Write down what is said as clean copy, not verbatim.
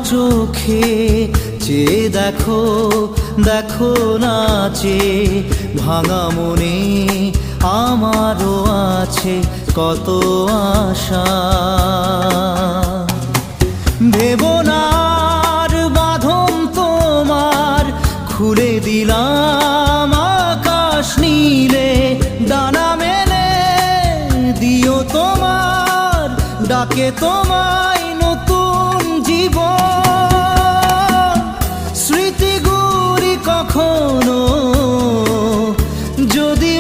চোখে চেয়ে দেখো, দেখো নাচে ভাঙা মনে আমারও আছে কত আশা। ভেবো না আর বাঁধন তোমার, খুলে দিলাম আকাশ নীলে, ডানা মেলে দিও তোমার ডাকে তোমায় নতুন জীবন। স্মৃতিগুলি কখনো যদি